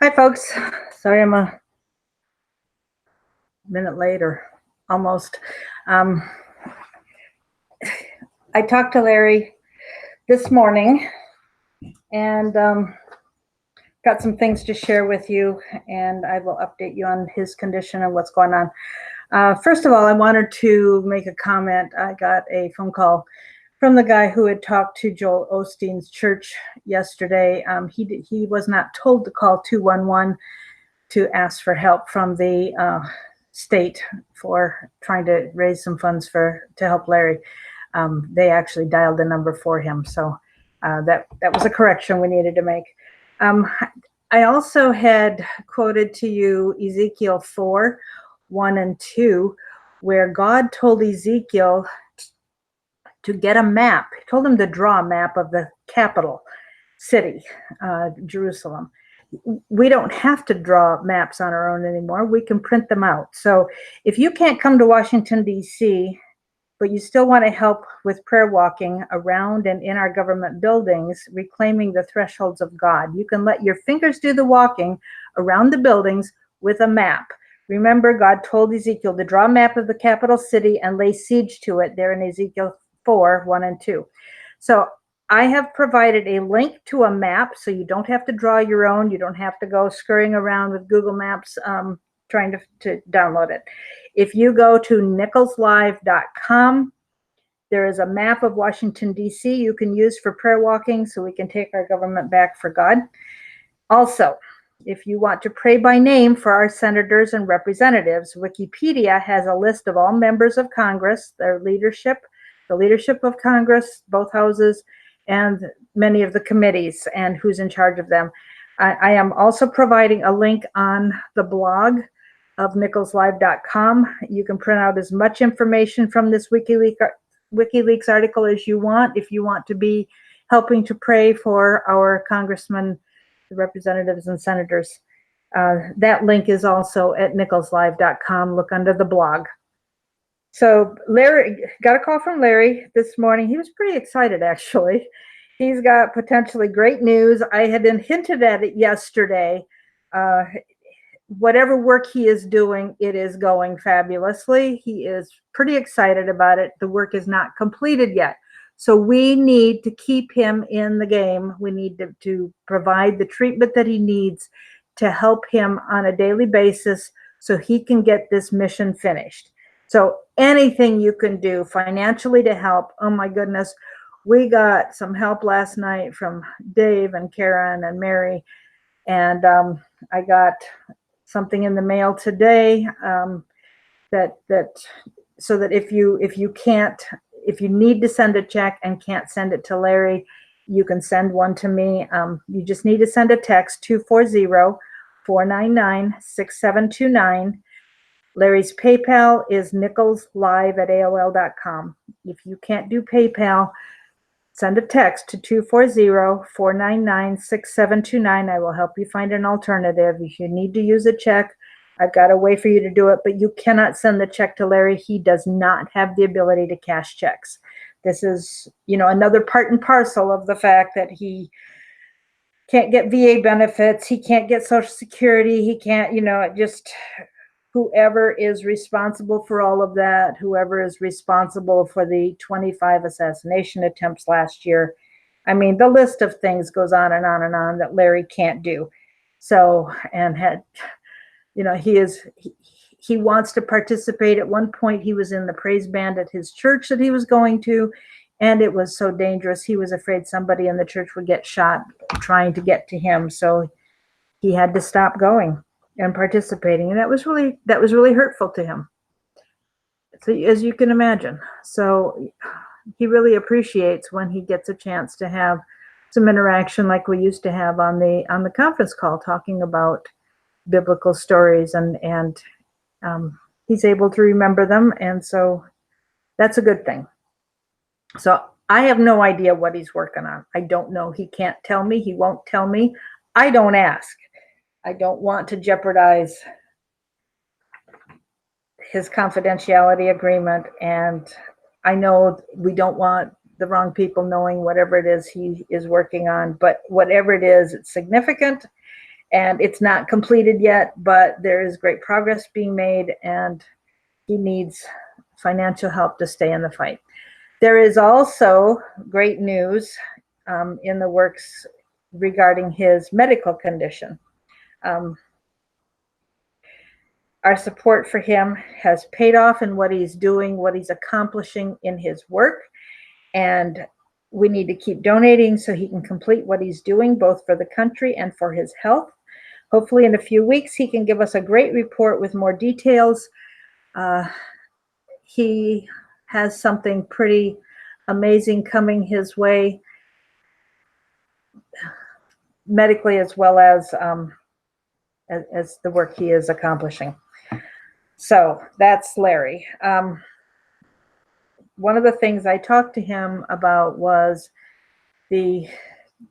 Hi, folks. Sorry I'm a minute late or almost. Um, I talked to Larry this morning and got some things to share with you, and I will update you on his condition and what's going on. First of all, I wanted to make a comment. I got a phone call from the guy who had talked to Joel Osteen's church yesterday. He was not told to call 211 to ask for help from the state for trying to raise some funds to help Larry. They actually dialed the number for him, so that was a correction we needed to make. I also had quoted to you Ezekiel 4:1 and 2, where God told Ezekiel to get a map. He told him to draw a map of the capital city, Jerusalem. We don't have to draw maps on our own anymore. We can print them out. So if you can't come to Washington, D.C., but you still want to help with prayer walking around and in our government buildings, reclaiming the thresholds of God, you can let your fingers do the walking around the buildings with a map. Remember, God told Ezekiel to draw a map of the capital city and lay siege to it there in Ezekiel 4:1 and 2. So I have provided a link to a map so you don't have to draw your own. You don't have to go scurrying around with Google Maps trying to download it. If you go to nicholslive.com, there is a map of Washington, D.C. you can use for prayer walking so we can take our government back for God. Also, if you want to pray by name for our senators and representatives, Wikipedia has a list of all members of Congress, their leadership, the leadership of Congress, both houses, and many of the committees and who's in charge of them. I am also providing a link on the blog of nicholslive.com. You can print out as much information from this WikiLeaks article as you want if you want to be helping to pray for our congressmen, the representatives, and senators. That link is also at nicholslive.com. Look under the blog. So Larry, got a call from Larry this morning. He was pretty excited, actually. He's got potentially great news. I had hinted at it yesterday. Whatever work he is doing, it is going fabulously. He is pretty excited about it. The work is not completed yet. So we need to keep him in the game. We need to provide the treatment that he needs to help him on a daily basis so he can get this mission finished. So anything you can do financially to help, oh my goodness. We got some help last night from Dave and Karen and Mary, and I got something in the mail today that so that if you need to send a check and can't send it to Larry, you can send one to me. You just need to send a text 240-499-6729. Larry's PayPal is nicholslive@aol.com. If you can't do PayPal, send a text to 240-499-6729. I will help you find an alternative. If you need to use a check, I've got a way for you to do it, but you cannot send the check to Larry. He does not have the ability to cash checks. This is, another part and parcel of the fact that he can't get VA benefits. He can't get Social Security. He can't, just whoever is responsible for all of that, whoever is responsible for the 25 assassination attempts last year. I mean, the list of things goes on and on and on that Larry can't do. So, and he wants to participate. At one point, he was in the praise band at his church that he was going to, and it was so dangerous. He was afraid somebody in the church would get shot trying to get to him. So he had to stop going and participating, and that was really hurtful to him, so as you can imagine. So he really appreciates when he gets a chance to have some interaction like we used to have on the conference call, talking about biblical stories, and he's able to remember them, and so that's a good thing. So I have no idea what he's working on. I don't know. He can't tell me. He won't tell me. I don't ask. I don't want to jeopardize his confidentiality agreement, and I know we don't want the wrong people knowing whatever it is he is working on, but whatever it is, it's significant, And it's not completed yet, but there is great progress being made, and he needs financial help to stay in the fight. There is also great news in the works regarding his medical condition. Our support for him has paid off in what he's doing, what he's accomplishing in his work, and we need to keep donating so he can complete what he's doing, both for the country and for his health. Hopefully in a few weeks, he can give us a great report with more details. He has something pretty amazing coming his way, medically as well as the work he is accomplishing. So that's Larry. One of the things I talked to him about was the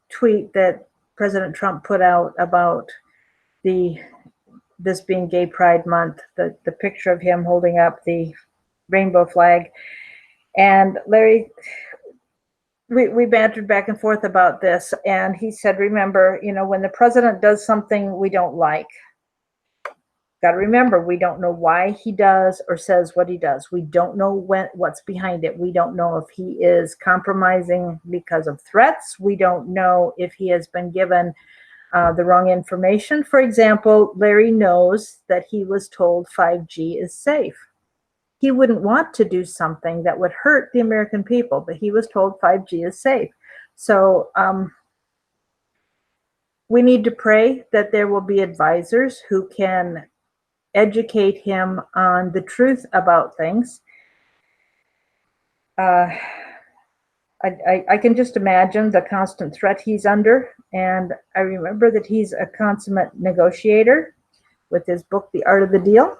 tweet that President Trump put out about this being Gay Pride Month, the picture of him holding up the rainbow flag. And Larry, we bantered back and forth about this, and he said, remember, when the president does something we don't like, got to remember, we don't know why he does or says what he does. We don't know what's behind it. We don't know if he is compromising because of threats. We don't know if he has been given the wrong information. For example, Larry knows that he was told 5G is safe. He wouldn't want to do something that would hurt the American people, but he was told 5G is safe. So we need to pray that there will be advisors who can educate him on the truth about things. I can just imagine the constant threat he's under. And I remember that he's a consummate negotiator with his book, The Art of the Deal.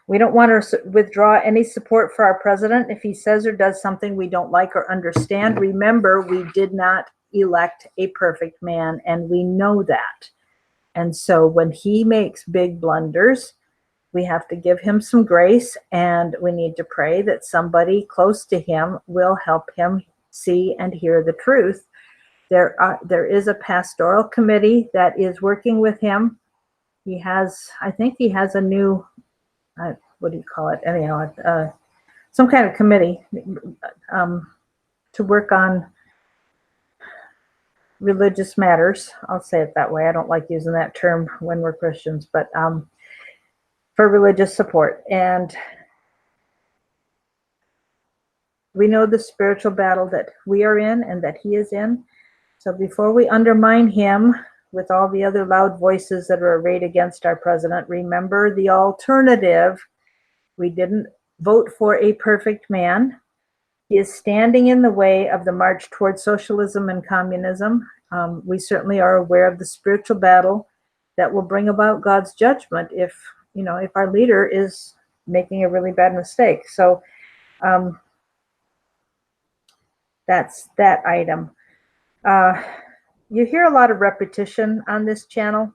We don't want to withdraw any support for our president if he says or does something we don't like or understand. Remember, we did not elect a perfect man, and we know that. And so when he makes big blunders, we have to give him some grace, and we need to pray that somebody close to him will help him see and hear the truth. There is a pastoral committee that is working with him. I think he has a new, what do you call it? Anyhow, some kind of committee to work on religious matters. I'll say it that way. I don't like using that term when we're Christians, but for religious support. And we know the spiritual battle that we are in and that he is in. So before we undermine him with all the other loud voices that are arrayed against our president, remember the alternative. We didn't vote for a perfect man. He is standing in the way of the march towards socialism and communism. We certainly are aware of the spiritual battle that will bring about God's judgment if our leader is making a really bad mistake. So that's that item. You hear a lot of repetition on this channel.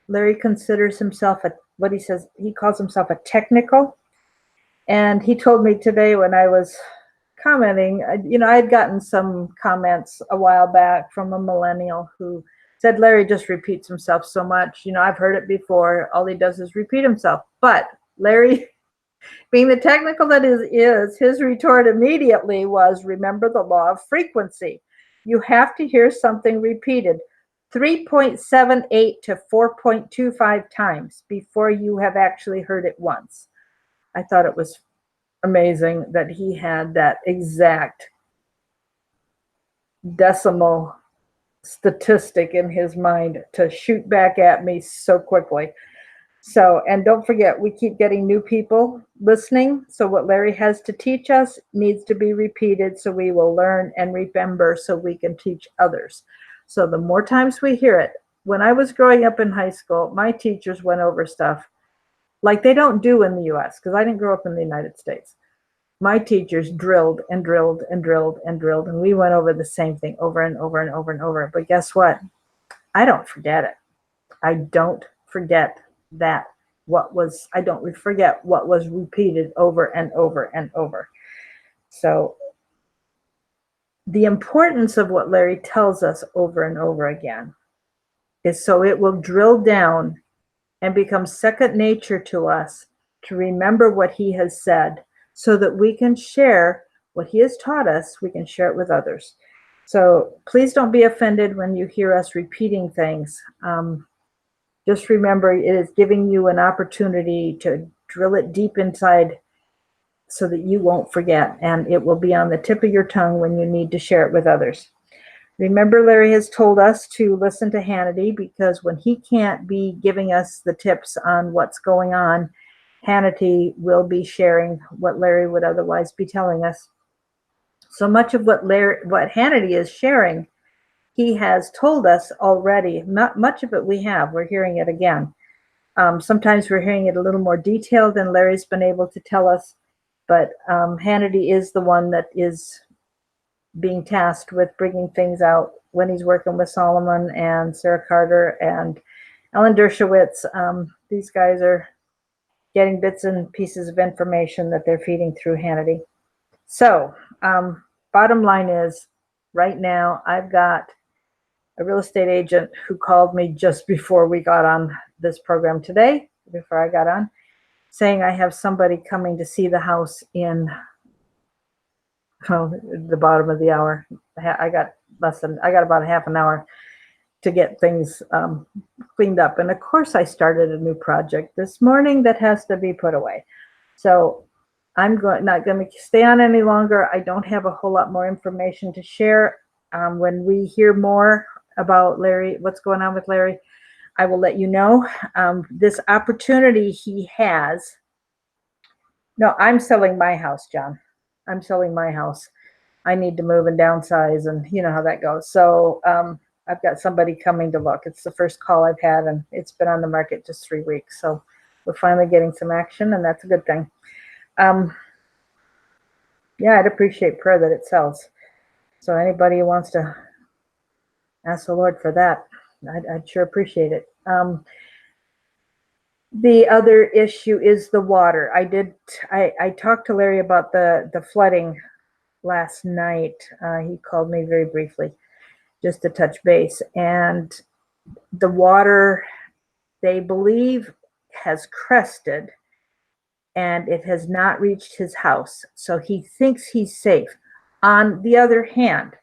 Larry considers himself he calls himself a technical. And he told me today when I was commenting, I'd gotten some comments a while back from a millennial who said, Larry just repeats himself so much. I've heard it before. All he does is repeat himself. But Larry, being the technical that is, his retort immediately was, remember the law of frequency. You have to hear something repeated 3.78 to 4.25 times before you have actually heard it once. I thought it was amazing that he had that exact decimal statistic in his mind to shoot back at me so quickly. So, and don't forget, we keep getting new people listening. So what Larry has to teach us needs to be repeated so we will learn and remember so we can teach others. So the more times we hear it, when I was growing up in high school, my teachers went over stuff like they don't do in the US, because I didn't grow up in the United States. My teachers drilled and drilled and drilled and drilled, and we went over the same thing over and over and over and over. But guess what? I don't forget it. I don't forget I don't forget what was repeated over and over and over. So the importance of what Larry tells us over and over again is so it will drill down and become second nature to us to remember what he has said so that we can share what he has taught us, we can share it with others. So please don't be offended when you hear us repeating things. Just remember, it is giving you an opportunity to drill it deep inside so that you won't forget, and it will be on the tip of your tongue when you need to share it with others. Remember, Larry has told us to listen to Hannity because when he can't be giving us the tips on what's going on, Hannity will be sharing what Larry would otherwise be telling us. So much of what Hannity is sharing, he has told us already. Not much of it we have. We're hearing it again. Sometimes we're hearing it a little more detailed than Larry's been able to tell us, but Hannity is the one that is being tasked with bringing things out when he's working with Solomon and Sarah Carter and Ellen Dershowitz. These guys are getting bits and pieces of information that they're feeding through Hannity. So, bottom line is, right now, I've got a real estate agent who called me just before we got on this program today, before I got on, saying I have somebody coming to see the house in the bottom of the hour. I got about a half an hour to get things cleaned up. And of course, I started a new project this morning that has to be put away. So I'm not going to stay on any longer. I don't have a whole lot more information to share. When we hear more about Larry, what's going on with Larry, I will let you know. This opportunity he has. No, I'm selling my house, John. I'm selling my house. I need to move and downsize, and you know how that goes. So I've got somebody coming to look. It's the first call I've had, and it's been on the market just 3 weeks. So we're finally getting some action, and that's a good thing. Yeah, I'd appreciate prayer that it sells. So anybody who wants to ask the Lord for that, I'd sure appreciate it. The other issue is the water. I talked to Larry about the flooding last night. He called me very briefly just to touch base. And the water, they believe, has crested and it has not reached his house. So he thinks he's safe. On the other hand,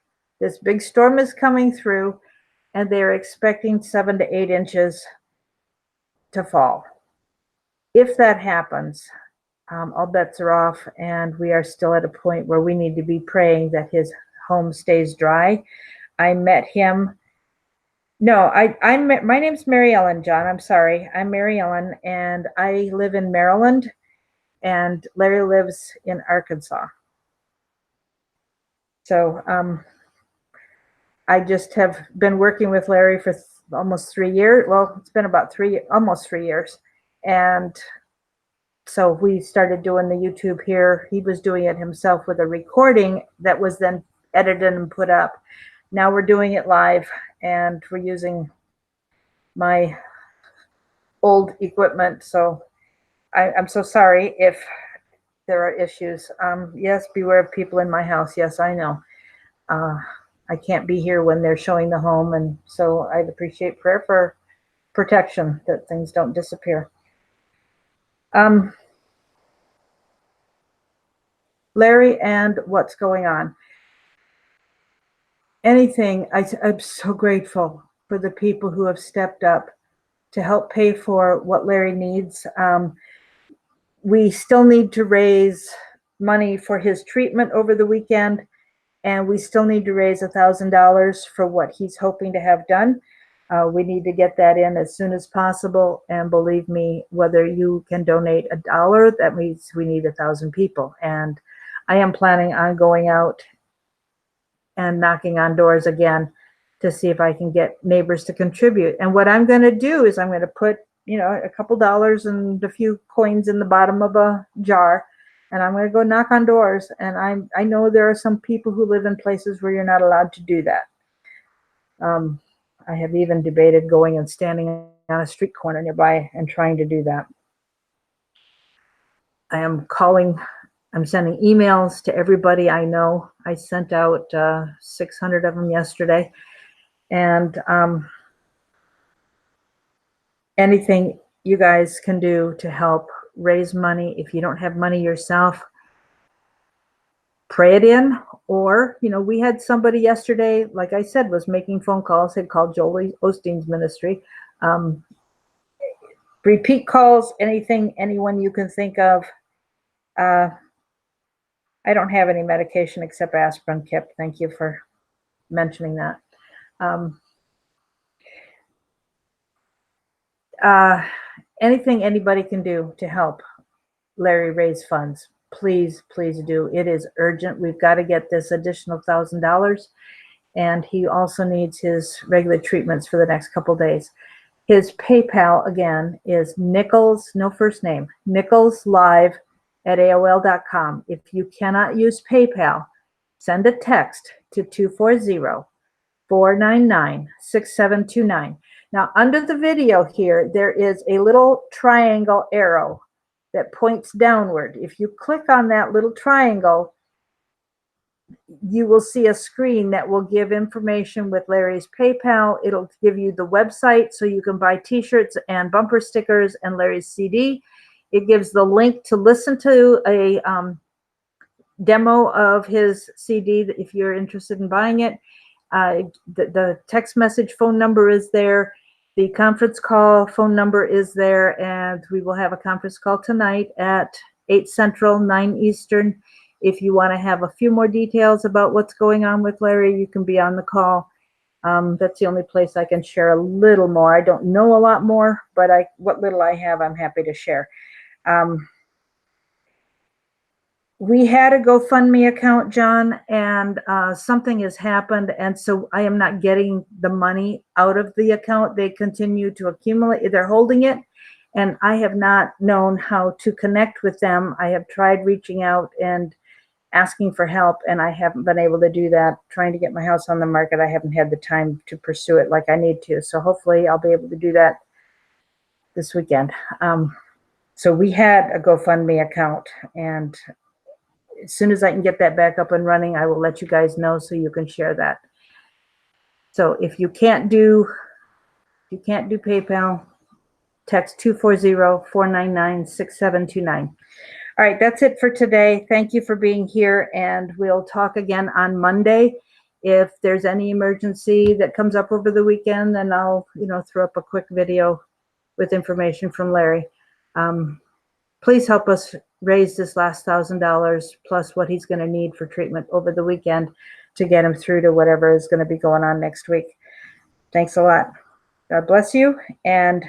this big storm is coming through and they're expecting 7 to 8 inches to fall. If that happens, all bets are off, and we are still at a point where we need to be praying that his home stays dry. I met him. No, my name's Mary Ellen, John. I'm sorry. I'm Mary Ellen, and I live in Maryland, and Larry lives in Arkansas. So I just have been working with Larry for almost 3 years. Well, it's been about almost 3 years. And so we started doing the YouTube here. He was doing it himself with a recording that was then edited and put up. Now we're doing it live, and we're using my old equipment. So I'm so sorry if there are issues. Yes, beware of people in my house. Yes, I know. I can't be here when they're showing the home, and so I'd appreciate prayer for protection that things don't disappear. Larry and what's going on. I'm so grateful for the people who have stepped up to help pay for what Larry needs. We still need to raise money for his treatment over the weekend, and we still need to raise $1,000 for what he's hoping to have done. We need to get that in as soon as possible, and believe me, whether you can donate $1, that means we need 1,000 people. And I am planning on going out and knocking on doors again to see if I can get neighbors to contribute. And what I'm going to do is I'm going to put, a couple dollars and a few coins in the bottom of a jar, and I'm going to go knock on doors. And I know there are some people who live in places where you're not allowed to do that. I have even debated going and standing on a street corner nearby and trying to do that. I'm sending emails to everybody I know. I sent out 600 of them yesterday. And anything you guys can do to help raise money. If you don't have money yourself, pray it in. Or, we had somebody yesterday, like I said, was making phone calls, had called Joel Osteen's ministry. Repeat calls, anyone you can think of. I don't have any medication except aspirin, Kip. Thank you for mentioning that. Anything anybody can do to help Larry raise funds, please do. It is urgent. We've got to get this additional $1,000, and he also needs his regular treatments for the next couple days. His PayPal again is Nichols, no first name, nicholslive@aol.com. If you cannot use PayPal, send a text to 240-499-6729. Now, under the video here, there is a little triangle arrow that points downward. If you click on that little triangle, you will see a screen that will give information with Larry's PayPal. It'll give you the website so you can buy t-shirts and bumper stickers and Larry's CD. It gives the link to listen to a demo of his CD if you're interested in buying it. The text message phone number is there. The conference call phone number is there, and we will have a conference call tonight at 8 Central, 9 Eastern. If you want to have a few more details about what's going on with Larry, you can be on the call. That's the only place I can share a little more. I don't know a lot more, but what little I have, I'm happy to share. We had a GoFundMe account, John, and something has happened, and so I am not getting the money out of the account. They continue to accumulate. They're holding it, and I have not known how to connect with them. I have tried reaching out and asking for help, and I haven't been able to do that. Trying to get my house on the market, I haven't had the time to pursue it like I need to. So hopefully I'll be able to do that this weekend. So we had a GoFundMe account, and as soon as I can get that back up and running, I will let you guys know so you can share that. So if you can't do PayPal, text 240-499-6729. All right, that's it for today. Thank you for being here, and we'll talk again on Monday. If there's any emergency that comes up over the weekend, then I'll, throw up a quick video with information from Larry. Please help us raise this last $1,000 plus what he's going to need for treatment over the weekend to get him through to whatever is going to be going on next week. Thanks a lot. God bless you. And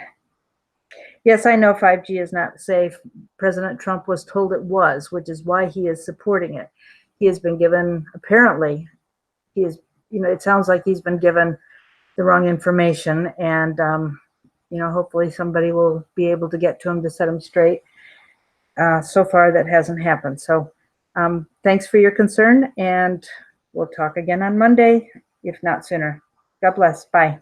yes, I know 5G is not safe. President Trump was told it was, which is why he is supporting it. He has been given, apparently, it sounds like he's been given the wrong information, and, hopefully somebody will be able to get to him to set him straight. So far, that hasn't happened. So thanks for your concern, and we'll talk again on Monday, if not sooner. God bless. Bye.